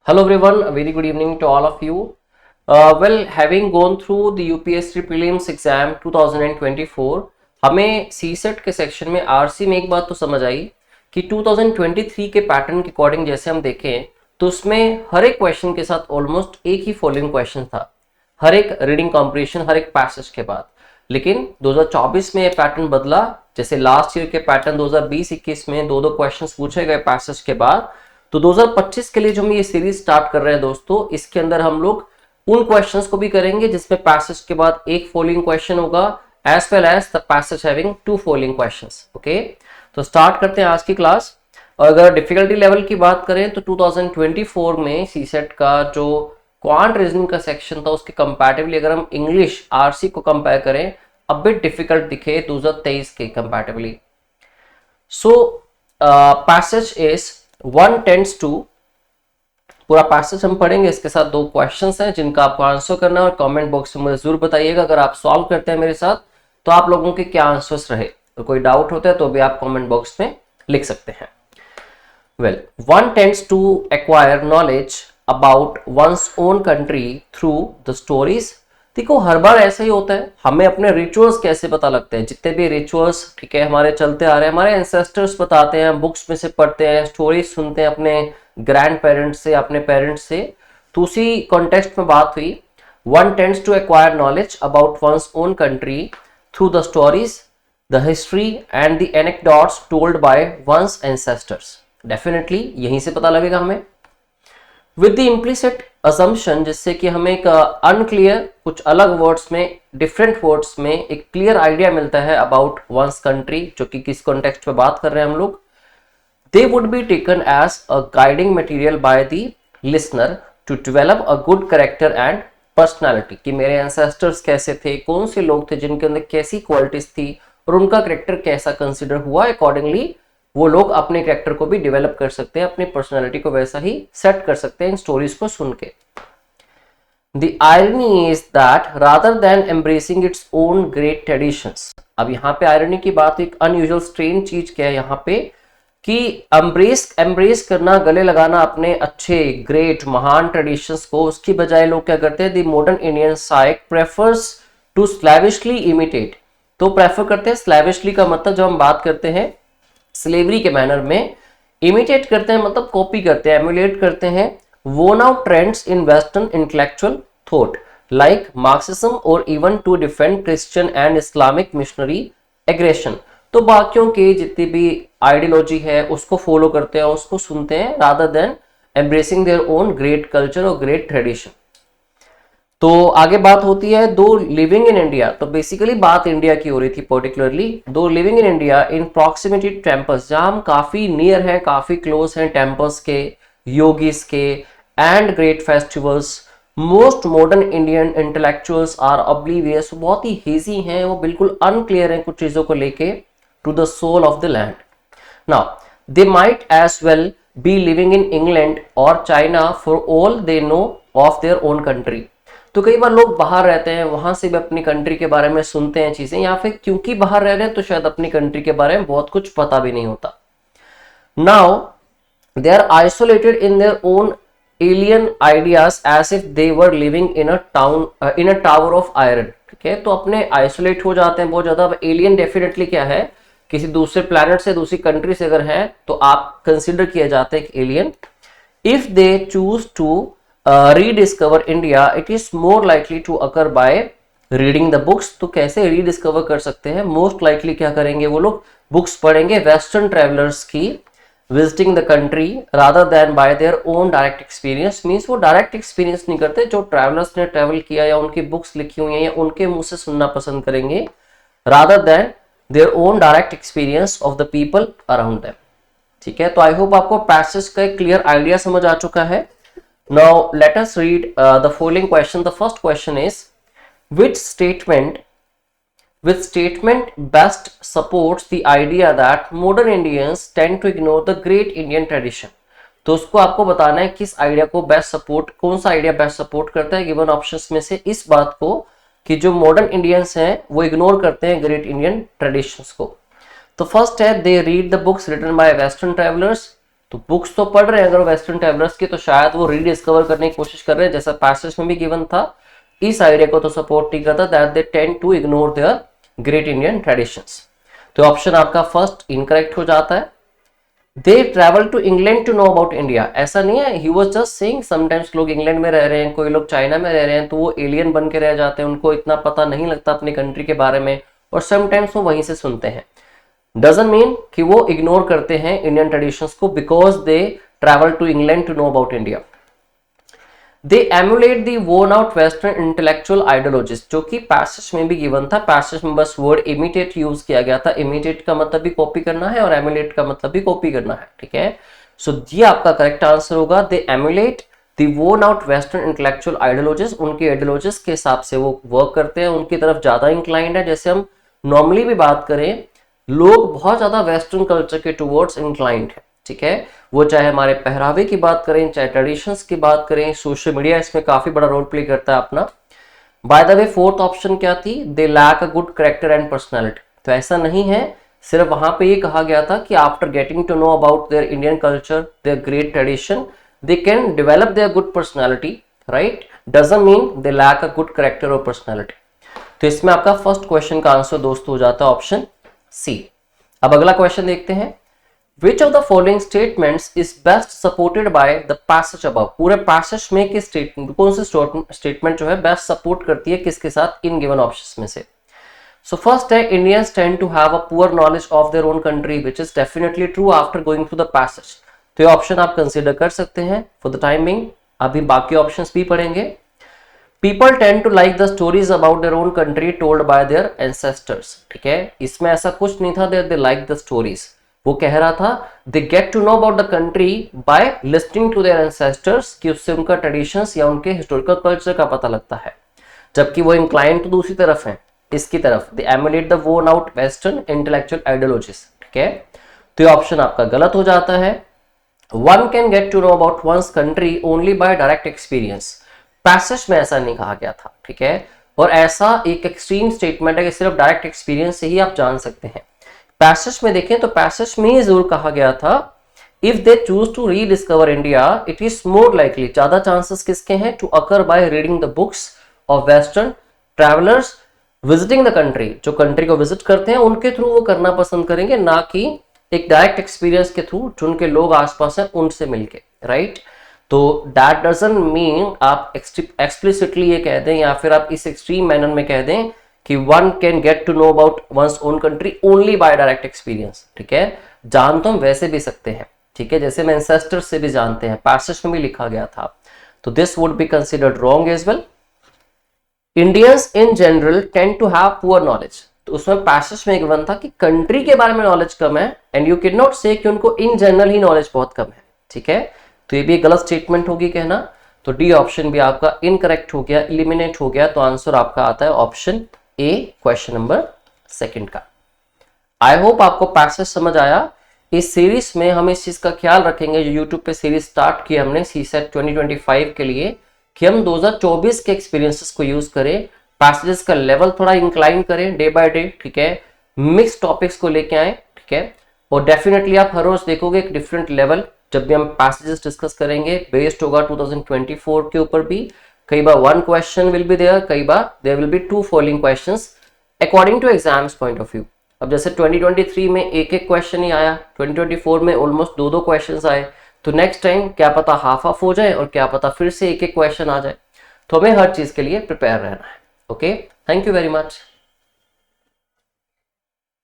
Hello everyone, a very good evening to all of you. Having gone through the UPSC prelims exam 2024, हमें CSET के section में RC में एक बात तो समझ आई कि 2023 के पैटर्न के अकॉर्डिंग जैसे हम देखें तो उसमें हर एक क्वेश्चन के साथ ऑलमोस्ट एक ही फॉलोइंग क्वेश्चन था, हर एक रीडिंग कॉम्प्रिहेंशन हर एक पैसेज के बाद। लेकिन 2024 में ये पैटर्न बदला। जैसे लास्ट ईयर के पैटर्न 2020-21 में दो दो क्वेश्चंस पूछे गए पैसेज के बाद, तो 2025 के लिए जो हम ये सीरीज स्टार्ट कर रहे हैं दोस्तों, इसके अंदर हम लोग उन क्वेश्चंस को भी करेंगे जिसमें पैसेज के बाद एक फॉलोइंग क्वेश्चन होगा, as well as the passage having two following questions. Okay, तो स्टार्ट करते हैं आज की क्लास। और अगर डिफिकल्टी लेवल की बात करें तो 2024 में सीसेट का जो क्वांट रीजनिंग का सेक्शन था उसके कंपैरेटिवली अगर हम इंग्लिश आरसी को कंपेयर करें, अ बिट डिफिकल्ट दिखे 2023 के comparatively. So passage is 1 tends to, पूरा पैसेज हम पढ़ेंगे, इसके साथ दो क्वेश्चंस हैं जिनका आपको आंसर करना है और कमेंट बॉक्स में मुझे जरूर बताइएगा अगर आप सॉल्व करते हैं मेरे साथ तो आप लोगों के क्या आंसर्स रहे। तो कोई डाउट होता है तो भी आप कमेंट बॉक्स में लिख सकते हैं। Well, 1 tends to acquire knowledge about one's own country through the stories। देखो हर बार ऐसा ही होता है, हमें अपने रिचुअल्स कैसे पता लगते हैं, जितने भी रिचुअल्स ठीक है हमारे चलते आ रहे हैं, हमारे एंसेस्टर्स बताते हैं, बुक्स में से पढ़ते हैं, स्टोरीज सुनते हैं अपने ग्रैंड पेरेंट्स से, अपने पेरेंट्स से, तो उसी कॉन्टेक्स्ट में बात हुई। One tends to acquire knowledge about one's own country through the stories, the history and the anecdotes told by one's ancestors. Definitely यहीं से पता लगेगा हमें। विद द इम्प्लिसिट असम्पशन, जिससे कि हमें एक अनक्लियर, कुछ अलग वर्ड्स में, डिफरेंट वर्ड्स में एक क्लियर आइडिया मिलता है अबाउट वंस कंट्री, जो कि किस कॉन्टेक्स्ट पे बात कर रहे हैं हम लोग। They would be taken as a guiding material by the listener to develop a good character and personality, कि मेरे एंसेस्टर्स कैसे थे, कौन से लोग थे जिनके अंदर कैसी क्वालिटीज थी और उनका कैरेक्टर कैसा कंसिडर हुआ, अकॉर्डिंगली वो लोग अपने कैरेक्टर को भी डेवलप कर सकते हैं, अपनी पर्सनालिटी को वैसा ही सेट कर सकते हैं इन स्टोरीज को सुन के। The irony is that rather than embracing its own great traditions, अब यहाँ पे आयरनी की बात, एक अनयूजुअल स्ट्रेन चीज क्या है यहाँ पे कि एम्ब्रेस करना, गले लगाना अपने अच्छे ग्रेट महान ट्रेडिशंस को, उसकी बजाय लोग क्या करते हैं, the modern Indian psyche prefers to slavishly imitate. तो प्रेफर करते हैं, स्लैविशली का मतलब जब हम बात करते हैं स्लेवरी के मैनर में, इमिटेट करते हैं मतलब कॉपी करते हैं, एमुलेट करते हैं worn out trends in western intellectual thought like marxism or even to defend christian and islamic missionary aggression। तो बाकियों के जितनी भी आइडियोलॉजी है उसको फॉलो करते हैं, उसको सुनते हैं, rather than embracing their own great culture और great tradition। तो आगे बात होती है दो लिविंग इन इंडिया, तो बेसिकली बात इंडिया की हो रही थी पर्टिकुलरली। दो living in India in proximity temples, जहां हम काफी नियर हैं, काफी क्लोज हैं टेम्पल्स के, योगीज के and great festivals, most modern Indian intellectuals are oblivious, बहुत ही हेजी हैं, वो बिल्कुल अनक्लियर हैं कुछ चीजों को लेके, to the soul of the land. Now they might as well be living in England और China for all they know of their own country. तो कई बार लोग बाहर रहते हैं, वहां से भी अपनी कंट्री के बारे में सुनते हैं चीजें, या फिर क्योंकि बाहर रह रहे हैं तो शायद अपनी कंट्री के बारे में बहुत कुछ पता भी नहीं होता। Now they are isolated in their own alien ideas as if they were living in a tower of iron। ठीक है, तो अपने आइसोलेट हो जाते हैं बहुत ज्यादा। अब एलियन डेफिनेटली क्या है, किसी दूसरे प्लैनेट से, दूसरी कंट्री से अगर है तो आप कंसिडर किया जाता है alien. If they choose to rediscover India it is more likely to occur by reading the books. तो कैसे रीडिस्कवर कर सकते हैं, मोस्ट लाइकली क्या करेंगे वो लोग, बुक्स पढ़ेंगे वेस्टर्न ट्रेवलर्स की, visiting the country, rather than bye their own direct experience. Means वो डायरेक्ट एक्सपीरियंस नहीं करते, जो ट्रैवलर्स ने ट्रैवल किया या उनकी बुक्स लिखी हुई हैं या उनके मुंह से सुनना पसंद करेंगे, rather than their own direct experience of the people around them. ठीक है, तो आई होप आपको पैसेज का एक क्लियर आइडिया समझ आ चुका है। Now let us read the following question. The first question is which statement best supports the idea that modern Indians tend to ignore the great Indian tradition। तो उसको आपको बताना है किस आइडिया को बेस्ट सपोर्ट, कौन सा आइडिया बेस्ट सपोर्ट करता है गिवन ऑप्शंस में से इस बात को कि जो मॉडर्न इंडियंस हैं वो इग्नोर करते हैं ग्रेट इंडियन ट्रेडिशंस को। तो फर्स्ट है they read the books written by western travellers, तो बुक्स तो पढ़ रहे हैं अगर वेस्टर्न ट्रैवलर्स की, तो शायद वो रीडिस्कवर करने की कोशिश कर रहे हैं, जैसा पैसेज में भी गिवन था। इस आइडिया को तो सपोर्ट नहीं करता, that they tend to ignore their great Indian traditions. तो ऑप्शन आपका फर्स्ट इनकरेक्ट हो जाता है। They travel to England to know about India, ऐसा नहीं है, he was just saying sometimes लोग इंग्लैंड में रह रहे हैं, कोई लोग चाइना में रह रहे हैं, तो वो एलियन बन के रह जाते हैं, उनको इतना पता नहीं लगता अपनी कंट्री के बारे में, और समटाइम्स वो वहीं से सुनते हैं। डजंट मीन कि वो इग्नोर करते हैं इंडियन ट्रेडिशंस को because they travel to England to know about India. They emulate the worn out western intellectual ideologies, जो कि पैसेज में भी गिवन था। पैसेज में बस वर्ड इमिटेट यूज किया गया था। इमिटेट का मतलब भी कॉपी करना है और एमुलेट का मतलब भी कॉपी करना है, ठीक है। सो ये आपका करेक्ट आंसर होगा। They emulate the worn out western intellectual ideologies, उनकी आइडियोलॉजीज के हिसाब से वो वर्क करते हैं, उनकी तरफ ज्यादा इंक्लाइंड है। जैसे हम नॉर्मली भी बात करें, लोग बहुत ज्यादा वेस्टर्न कल्चर के टुवर्ड्स इंक्लाइंड है, ठीक है। वो चाहे हमारे पहरावे की बात करें, चाहे ट्रेडिशंस की बात करें, सोशल मीडिया इसमें काफी बड़ा रोल प्ले करता है अपना। By the way fourth option क्या थी, they lack a good character and personality, तो ऐसा नहीं है। सिर्फ वहां पे ये कहा गया था कि after getting to know about their Indian culture, their great tradition, they can develop their good personality, right. Doesn't mean they lack a good character और पर्सनालिटी। तो इसमें आपका फर्स्ट क्वेश्चन का आंसर दोस्तों हो जाता है ऑप्शन सी। अब अगला क्वेश्चन देखते हैं। Which of the following statements is best supported by the passage above? पूरे पैसेज में किस स्टेटमेंट, कौन सी स्टेटमेंट जो है बेस्ट सपोर्ट करती है किसके साथ, इन गिवन ऑप्शंस में से। सो फर्स्ट है, Indians tend to have a poor knowledge of their own country, which is definitely true after going through the passage. तो ये ऑप्शन आप कंसीडर कर सकते हैं फॉर द टाइम बिंग। अभी बाकी ऑप्शंस भी पढ़ेंगे। People tend to like the stories about their own country told by their ancestors, ठीक है। इसमें ऐसा कुछ नहीं था दे लाइक द स्टोरीज, वो कह रहा था they get to know about the country by listening to their ancestors, कि उससे उनका ट्रेडिशंस या उनके हिस्टोरिकल कल्चर का पता लगता है। जबकि वो इंक्लाइंड तो दूसरी तरफ है, इसकी तरफ, they emulate the worn out western intellectual ideologies, ठीक है। तो ये ऑप्शन आपका गलत हो जाता है। One can get to know about one's country only by direct experience, passage में ऐसा नहीं कहा गया था, ठीक है। और ऐसा एक एक्सट्रीम स्टेटमेंट है कि सिर्फ डायरेक्ट एक्सपीरियंस से ही आप जान सकते हैं। पैसेज में देखें तो पैसेज में ही जरूर कहा गया था, if they choose to rediscover India it is more likely, ज्यादा चांसेस किसके हैं, to occur by reading the books of western travellers visiting the country, जो कंट्री को विजिट करते हैं उनके थ्रू वो करना पसंद करेंगे, ना कि एक डायरेक्ट एक्सपीरियंस के थ्रू जो उनके लोग आसपास हैं उनसे मिलके, राइट। तो दैट डजंट मीन आप एक्सप्लिसिटली ये कह दें या फिर आप इस एक्सट्रीम मैनर में कह दें कि one can get to know about one's own country only by direct experience, ठीक है। जान तो हम वैसे भी सकते हैं, ठीक है, जैसे हम एंसेस्टर्स से भी जानते हैं, पैसेज में भी लिखा गया था। तो this would be considered wrong as well. Indians in general tend to have poor knowledge, तो उसमें पैसेज में गिवन था कि कंट्री के बारे में नॉलेज कम है, एंड यू कैन नॉट से कि उनको इन जनरल ही नॉलेज बहुत कम है, ठीक है। तो ये भी एक गलत स्टेटमेंट होगी कहना। तो डी ऑप्शन भी आपका इनकरेक्ट हो गया, इलिमिनेट हो गया। तो आंसर आपका आता है option A, question number second का। आई होप आपको पैसेज समझ आया। इस सीरीज में हम इस चीज का ख्याल रखेंगे, जो यूट्यूब पे सीरीज स्टार्ट की हमने सीसेट 2025 के लिए, कि हम 2024 के एक्सपीरियंसेस को यूज करें, पैसेजेस का लेवल थोड़ा इंक्लाइन करें डे बाय डे, ठीक है, मिक्स टॉपिक्स को लेके आए, ठीक है। और डेफिनेटली आप हर रोज देखोगे एक डिफरेंट लेवल, जब भी हम पैसेजेस डिस्कस करेंगे बेस्ड होगा 2024 के ऊपर भी। कई बार one question will be there, कई बार there will be two following questions according to exams point of view. अब जैसे 2023 में एक एक क्वेश्चन ही आया, 2024 में ऑलमोस्ट दो दो क्वेश्चंस आए, तो नेक्स्ट टाइम क्या पता हाफ हाफ हो जाए और क्या पता फिर से एक एक क्वेश्चन आ जाए। तो हमें हर चीज के लिए प्रिपेयर रहना है। Okay, thank you very much.